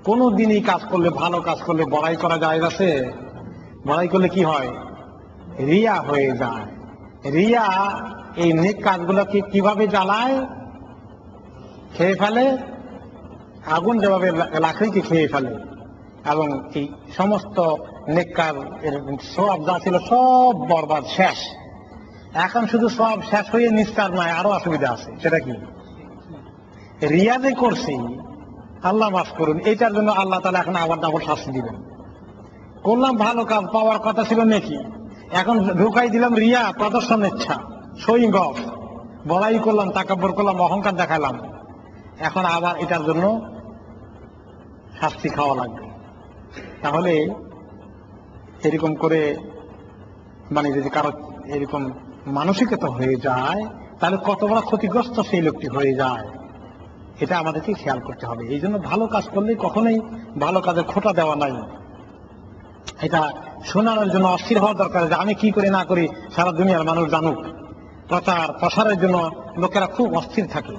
কোনো দিনই কাজ করলে, ভালো কাজ করলে বড়াই করা যায় আছে? বড়াই করলে কি হয়? রিয়া হয়ে যায়। রিয়া এই নেক কাজগুলোকে কিভাবে জ্বালায়, খেয়ে ফেলে, আগুন যেভাবে লাকড়িকে খেয়ে ফেলে, এবং এই সমস্ত নেক কাজ এর সওয়াব যা ছিল সব বরবাদ, শেষ। এখন শুধু সব শেষ হয়ে নিস্তার নাই, আরো অসুবিধা আছে। সেটা কি? রিয়া যে করছি, আল্লাহ মাফ করুন, এটার জন্য আল্লাহ তাআলা এখন আবার ডাবল শাস্তি দিবেন। করলাম ভালো কাজ, পাওয়ার কথা ছিল নাকি, এখন ঢুকাই দিলাম রিয়া, প্রদর্শন ইচ্ছা, শোয়িং অফ, বড়াই করলাম, তাকাব্বুর করলাম, অহংকার দেখালাম। এখন আবার এটার জন্য শাস্তি খাওয়া লাগবে। তাহলে এরকম করে মানে যদি কারো এরকম মানসিকতা হয়ে যায়, তাহলে কত বড় ক্ষতিগ্রস্ত সেই লোকটি হয়ে যায়, এটা আমাদেরকে খেয়াল করতে হবে। এই জন্য ভালো কাজ করলে কখনোই ভালো কাজের খোঁটা দেওয়া নাই। এটা শোনানোর জন্য অস্থির হওয়া দরকার যে আমি কি করি না করি সারা দুনিয়ার মানুষ জানুক। প্রচার প্রসারের জন্য লোকেরা খুব অস্থির থাকে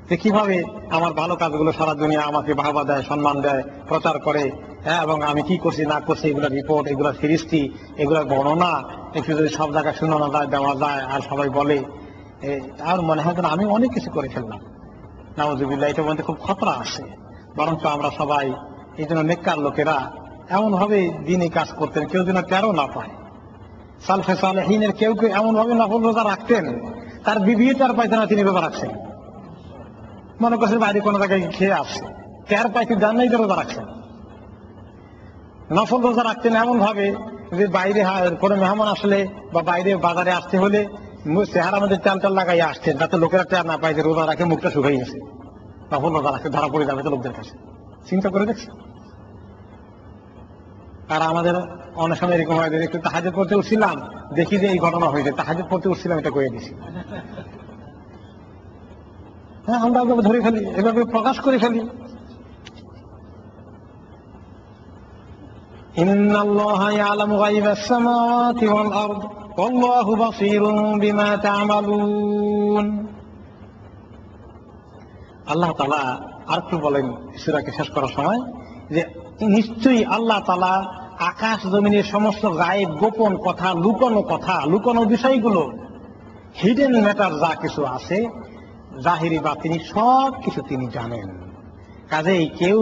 যে কিভাবে আমার ভালো কাজগুলো সারা দুনিয়া আমাকে বাহবা দেয়, সম্মান দেয়, প্রচার করে, হ্যাঁ, এবং আমি কি করছি না করছি এগুলো রিপোর্ট, এগুলো ফিরিস্তি, এগুলো বর্ণনা একটু যদি সব জায়গায় শোনানো যায়, দেওয়া যায়, আর সবাই বলে, আর মনে হয় যেন আমি অনেক কিছু করে ফেললাম। নাউজুবিল্লাহ, এটার মধ্যে খুব খতরা আছে। বরঞ্চ আমরা সবাই এই জন্য নেককার লোকেরা এমন ভাবে দিনই কাজ করতেন, কেউ যেন টেরও না পায়। সালফে সালেহিনের কেউ কেউ এমন ভাবে নফল রোজা রাখতেন, তার বিবিও টের পাইতে না তিনি রোজা রাখছেন। মনে করছেন বাইরে কোনো জায়গায় খেয়ে আসছে, টের পাইতে জান নাই রোজা রাখছেন। নফল রোজা রাখতেন এমন ভাবে যে বাইরে কোনো মেহমান আসলে বা বাইরে বাজারে আসতে হলে চেহারা মধ্যে তেল তেল লাগাই আসতেন, যাতে লোকেরা টের না পায় যে রোজা রাখে, মুখটা শুকাই গেছে, নফল রোজা রাখতে ধরা পড়ে যাবে তো লোকদের কাছে। চিন্তা করে দেখছি। আর আমাদের অনেক সময় এরকম হয় যে একটু তাহাজ্জুদ পড়তে উঠছিলাম, দেখি যে এই ঘটনা হয়েছে, তাহাজ্জুদ পড়তে উঠছিলাম এটা কয়ে দিছি। হ্যাঁ, আমরা এভাবে ধরে ফেলি, এভাবে প্রকাশ করে ফেলি। ইন্নাল্লাহা ইয়ালামু গায়বাস সামাওয়াতি ওয়াল আরদ ওয়াল্লাহু বাসীরুম বিমা তা'মালুন। আল্লাহ তাআলা আরেকটু বলেন সূরাকে শেষ করার সময় যে নিশ্চয়ই আল্লাহ তাআলা আকাশ জমিনের সমস্ত গায়েব, গোপন কথা, লুকানো বিষয়গুলো, হিডেন ম্যাটার যা কিছু আছে, জাহিরি বাতিনি সব কিছু তিনি জানেন। কাজেই কেউ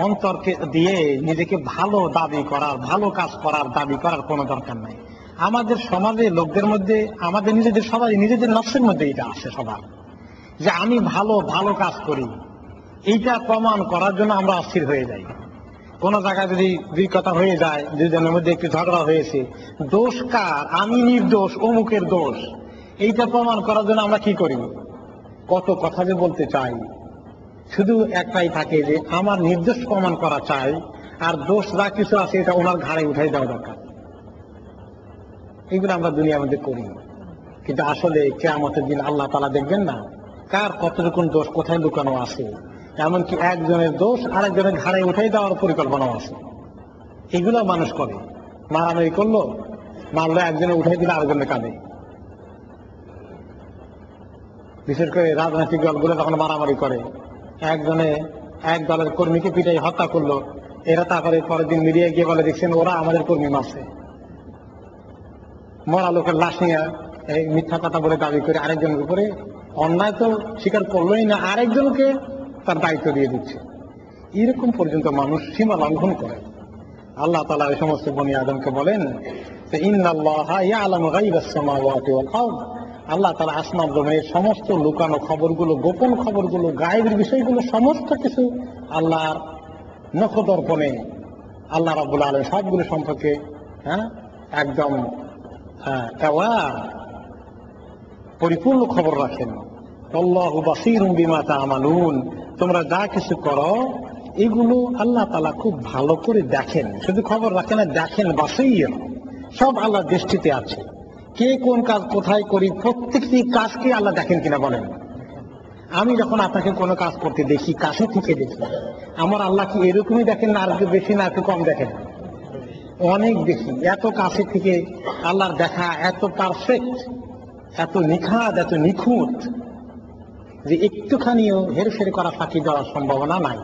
অন্তরকে দিয়ে নিজেকে ভালো দাবি করার, ভালো কাজ করার দাবি করার কোনো দরকার নাই। আমাদের সমাজে লোকদের মধ্যে, আমাদের নিজেদের সবাই নিজেদের নফসের মধ্যে এটা আছে সবার, যে আমি ভালো কাজ করি, এইটা প্রমাণ করার জন্য আমরা অস্থির হয়ে যাই। কোন জায়গায় যদি দুই কথা হয়ে যায়, দুজনের মধ্যে একটু ঝগড়া হয়েছে, দোষ কার, আমি নির্দোষ, অমুকের দোষ, এইটা প্রমাণ করার জন্য আমরা কি করি, কত কথা যে বলতে চাই। শুধু একটাই থাকে যে আমার নির্দোষ প্রমাণ করা চাই, আর দোষ যা কিছু আছে এটা ওনার ঘাড়ে উঠাই দেওয়া দরকার। এগুলো আমরা দুনিয়ার মধ্যে করি, কিন্তু আসলে কিয়ামতের দিন আল্লাহ তাআলা দেখবেন না কার কতটুকু দোষ কোথায় লুকানো আছে। এমনকি একজনের দোষ আরেকজনের ঘাড়ে উঠাই দেওয়ার পরিকল্পনাও আছে। এগুলো মানুষ করে। মারামারি করলো, মারলো, একজনে উঠাই দিলে আরেকজনের কাঁধে। বিশেষ করে রাজনৈতিক দলগুলো যখন মারামারি করে, একজনে এক দলের কর্মীকে পিটাই হত্যা করলো, এরা তারপরে পরের দিন মিডিয়ায় গিয়ে বলে দেখছেন ওরা আমাদের কর্মী মারছে। মরা লোকের লাশ নিয়ে মিথ্যা কথা বলে দাবি করে আরেকজনের উপরে, অন্যায় তো স্বীকার করলোই না, আরেকজনকে তার দায়িত্ব দিয়ে দিচ্ছে। এরকম পর্যন্ত মানুষ সীমা লঙ্ঘন করে। আল্লাহ তাআলা এই সমস্ত বনি আদমকে বলেন যে ইন্নাল্লাহা ইয়ালামু গায়বাস সামাওয়াতি ওয়াল আরদ, আল্লাহ তাআলা আসমান জমিনের সমস্ত লুকানো খবরগুলো, গোপন খবরগুলো, গায়েবের বিষয়গুলো সমস্ত কিছু আল্লাহর নখদর্পণে আল্লাহ রাব্বুল আলামিন সবগুলো সম্পর্কে একদম পরিপূর্ণ খবর রাখেন। আল্লাহু বাসীরুম বিমা তা'মালুন, তোমরা যা কিছু করো এগুলো আল্লাহ তাআলা খুব ভালো করে দেখেন। শুধু খবর রাখেন না, দেখেন, বাসীর, সব আল্লাহর দৃষ্টিতে আছে। কে কোন কাজ কোথায় করি, প্রত্যেকটি কাজকে আল্লাহ দেখেন কিনা বলেন। আমি যখন আপনাকে কোনো কাজ করতে দেখি, কাছে থেকে দেখি, আমার আল্লাহ কি এরকমই দেখেন না আর একটু বেশি না একটু কম দেখেন? অনেক বেশি। এত কাছে থেকে আল্লাহর দেখা এত পারফেক্ট, এত নিখাত, এত নিখুঁত যে একটুখানিও হেরফের করা ফাঁকি দেওয়ার সম্ভাবনা নাই।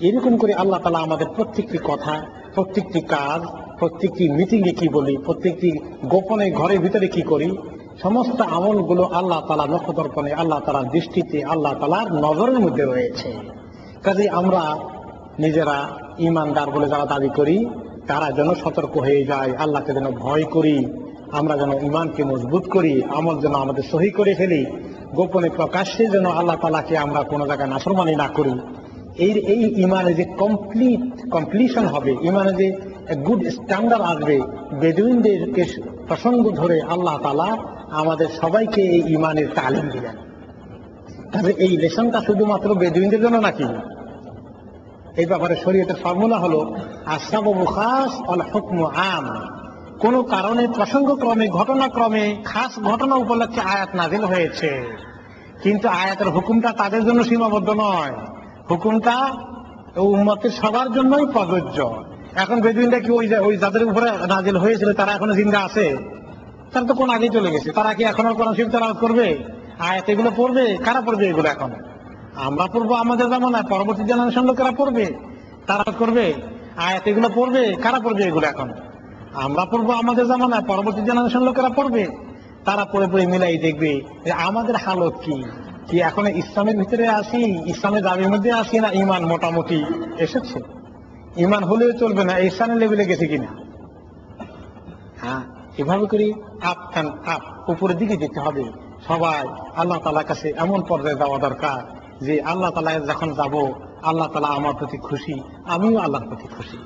এরকম করে আল্লাহ তাআলা আমাদের প্রত্যেকটি কথা, প্রত্যেকটি কাজ, প্রত্যেকটি মিটিংয়ে কি বলি, প্রত্যেকটি গোপনে ঘরের ভিতরে কি করি, সমস্ত আমলগুলো আল্লাহ তাআলা নক্ষদর্পণে, আল্লাহ তাআলার দৃষ্টিতে, আল্লাহ তাআলার নজরের মধ্যে রয়েছে। কাজে আমরা নিজেরা ঈমানদার বলে যারা দাবি করি তারা যেন সতর্ক হয়ে যায়, আল্লাহকে যেন ভয় করি, আমরা যেন ঈমানকে মজবুত করি, আমল যেন আমাদের সহি করে ফেলি, গোপনে প্রকাশ্যে যেন আল্লাহ তাআলাকে আমরা কোনো জায়গায় নাফরমানি না করি। এই ঈমানে যে কমপ্লিশন হবে, ঈমানে যে গুড স্ট্যান্ডার্ড আসবে, বেদুইনদেরকে প্রসঙ্গ ধরে আল্লাহ তাআলা আমাদের সবাইকে এই ঈমানের তালিম দিলেন। তবে এই লেসনটা শুধুমাত্র বেদুইনদের জন্য নাকি? এই ব্যাপারে শরীয়তের ফর্মুলা হলো আসবাবু খাস ওয়াল হুকমু আম। কোন কারণে প্রসঙ্গক্রমে, ঘটনাক্রমে, খাস ঘটনা উপলক্ষে আয়াত নাযিল হয়েছে, কিন্তু আয়াতের হুকুমটা তাদের জন্য সীমাবদ্ধ নয়, হুকুমটা উম্মতের সবার জন্যই প্রযোজ্য। এখন বেদুইনরা কি ওই যাদের উপরে নাযিল হয়েছিল তারা এখনো জিন্দা আছে? তারা তো কোন আগেই চলে গেছে, তারা কি এখন কোরআন শরীফ তেলাওয়াত করবে? আয়াত এগুলো পড়বে? কারা পড়বে এগুলো? এখন আমরা পড়বো, আমাদের জামানায় পরবর্তী জেনারেশন লোকেরা পড়বে, তারা করবে। আয়াত এগুলো পড়বে? কারা পড়বে এগুলো? এখন আমরা পড়বো, আমাদের জামানায় পরবর্তী জেনারেশন লোকেরা পড়বে, তারা পড়ে পড়ে মিলাই দেখবে যে আমাদের হালত কি কি এখন ইসলামের ভিতরে আসি, ইসলামের দাবির মধ্যে আসি, না ঈমান মোটামুটি এসেছে, ঈমান হলেও চলবে না, ইহসানের লেভেলে গেছে কিনা। হ্যাঁ, এভাবে করি আপ অ্যান্ড আপ, উপরের দিকে যেতে হবে। সবাই আল্লাহ তাআলার কাছে এমন পর্যায়ে যাওয়া দরকার যে আল্লাহ তাআলা যখন যাব, আল্লাহ তাআলা আমার প্রতি খুশি, আমিও আল্লাহর প্রতি খুশি।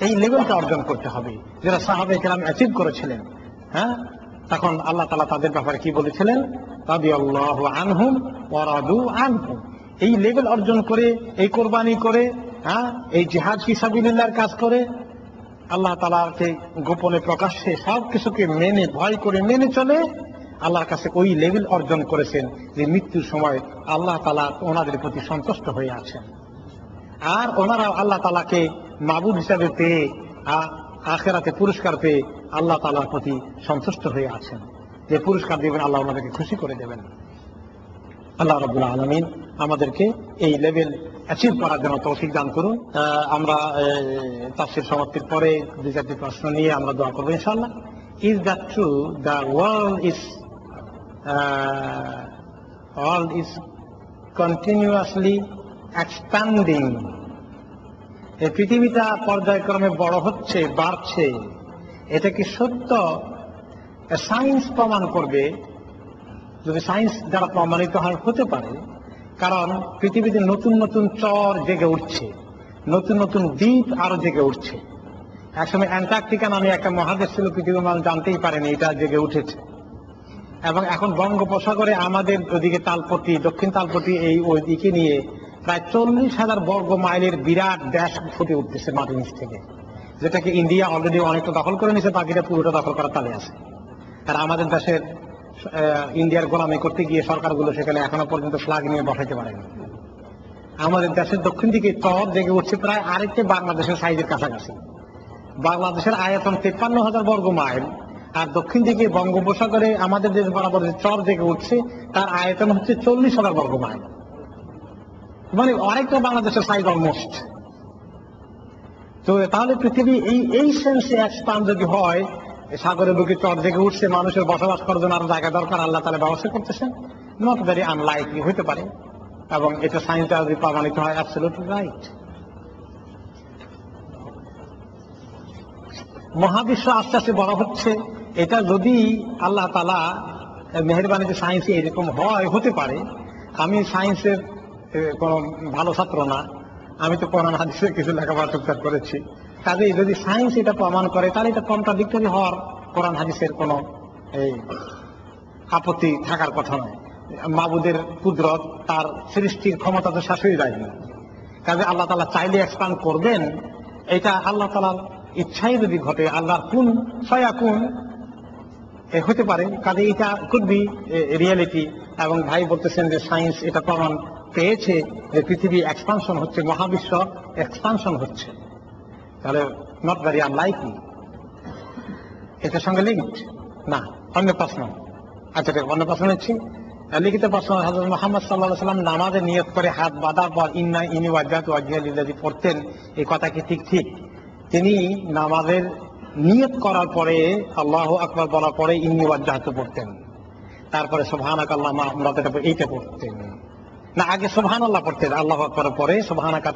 এই লেভেলটা অর্জন করতে হবে, যারা সাহাবায়ে কেরাম অ্যাচিভ করেছিলেন। হ্যাঁ, তখন আল্লাহ তাআলা তাদের ব্যাপারে কি বলেছিলেন? রাদিয়াল্লাহু আনহুম ওয়া রাদু আনহু। এই লেভেল অর্জন করে, এই কোরবানি করে, হ্যাঁ, এই জিহাদ ফি সাবিলিল্লাহর কাজ করে, আল্লাহ তাআলাকে গোপনে প্রকাশ্যে সব কিছুকে মেনে, ভয় করে মেনে চলে আল্লাহর কাছে ওই লেভেল অর্জন করেছেন যে মৃত্যুর সময় আল্লাহ তাআলা ওনাদের প্রতি সন্তুষ্ট হয়ে আছেন। আর ওনারা আল্লাহ তাআলাকে মাবুদ হিসাবে পেয়ে, আখিরাতে পুরস্কার পেয়ে আল্লাহ তাআলার প্রতি সন্তুষ্ট হয়ে আছেন, যে পুরস্কার দেবেন আল্লাহ আমাদেরকে খুশি করে দেবেন। আল্লাহ রাব্বুল আলামিন আমাদেরকে এই লেভেল অ্যাচিভ করার জন্য তৌফিক দান করুন। আমরা তাফসীর সমাপ্তির পরে 2-4টি প্রশ্ন নিয়ে আমরা দোয়া করবো ইনশাআল্লাহ। Is that true? The world is continuously expanding. এই পৃথিবীটা পর্যায়ক্রমে বড় হচ্ছে, বাড়ছে, এটা কি সত্য? সায়েন্স প্রমাণ করবে। যদি সায়েন্স দ্বারা প্রমাণিত হয়, হতে পারে, কারণ পৃথিবীতে নতুন নতুন চর জেগে উঠছে, নতুন নতুন দ্বীপ আরো জেগে উঠছে। একসময় অ্যান্টার্কটিকা নামে একটা মহাদেশ ছিল, পৃথিবীর মানুষ জানতেই পারেনি এটা জেগে উঠেছে। এবং এখন বঙ্গোপসাগরে আমাদের ওদিকে তালপট্টি, দক্ষিণ তালপট্টি, এই ওই দিকে নিয়ে প্রায় 40,000 বর্গ মাইলের বিরাট দেশ ফুটে উঠতেছে মাটির নিচ থেকে, যেটাকে ইন্ডিয়া অলরেডি অনেকটা দখল করে নিয়েছে, বাকিটা পুরোটা দখল করার তালে আছে। আর আমাদের দেশের ইন্ডিয়ার গোলামি করতে গিয়ে সরকারগুলো সেখানে এখনো পর্যন্ত ফ্ল্যাগ নিয়ে বসাইতে পারেনি। আমাদের দেশের দক্ষিণ দিকে চর জেগে উঠছে প্রায় আরেকটি বাংলাদেশের সাইজের কাছাকাছি। বাংলাদেশের আয়তন 53,000 বর্গ মাইল, আর দক্ষিণ দিকে বঙ্গোপসাগরে আমাদের দেশ বরাবর যে চর জেগে উঠছে তার আয়তন হচ্ছে 40,000 বর্গ মাইল, মানে অনেকটা বাংলাদেশের সাইজ অলমোস্ট। তো তাহলে পৃথিবী এই সেন্সে এক্সপান্ড যদি হয়, সাগরের বুকে চর জেগে উঠছে, মানুষের বসবাস করার জন্য আরো জায়গা দরকার, আল্লাহ তাআলা ব্যবস্থা করতেছেন। নট ভেরি আনলাইকলি, হতে পারে, এবং এটা সায়েন্স যদি প্রমাণিত হয়, অ্যাবসলিউটলি রাইট। মহাবিশ্ব আস্তে আস্তে বড় হচ্ছে, এটা যদি আল্লাহ তাআলা মেহেরবানিতে সায়েন্সে এরকম হয়, হতে পারে। আমি সায়েন্সের কোন ভালো ছাত্র না, আমি তো কোরআন হাদিসের কিছু লেখাপড়া টুকটাক করেছি। কাজেই যদি সায়েন্স এটা প্রমাণ করে, তাহলে এটা কন্ট্রাডিক্টরি হওয়ার কোরআন হাদিসের কোন আপত্তি থাকার কথা নয়। মাবুদের কুদরত, তার সৃষ্টির ক্ষমতা তো শেষ হয়ে যায়নি। কাজে আল্লাহ তাআলা চাইলে এক্সপান্ড করবেন, এটা আল্লাহ তাআলার ইচ্ছাই যদি ঘটে, আল্লাহর কুন ফায়াকুন হতে পারে। কাজে এটা কুড বি রিয়েলিটি। এবং ভাই বলতেছেন যে সায়েন্স এটা প্রমাণ পেয়েছে যে পৃথিবী এক্সপানশন হচ্ছে, মহাবিশ্ব এক্সপানশন হচ্ছে, তাহলে নট ভেরি আনলাইকলি। এটার সঙ্গে লিঙ্কড না। অন্য প্রশ্ন, আচ্ছা অন্য প্রশ্ন নিচ্ছি। লিখিত প্রশ্ন, হযরত মুহাম্মদ সাল্লাল্লাহু আলাইহি ওয়াসাল্লাম নামাজে নিয়ত করে হাত বাঁধার পর ইন্নী ওয়াজজাহতু ওয়াজহিয়া লিল্লাযী পড়তেন, এই কথা কি ঠিক? ঠিক। তিনি নামাজের নিয়ত করার পরে আল্লাহু আকবার বলার পরে ইন্নী ওয়াজজাহতু পড়তেন, তারপরে সুবহানাকাল্লাহুম্মা, আমরা এইটা পড়তেন না, আগে সুবহানাল্লাহ পড়তেন, আল্লাহু আকবার পরে সুবহানাকা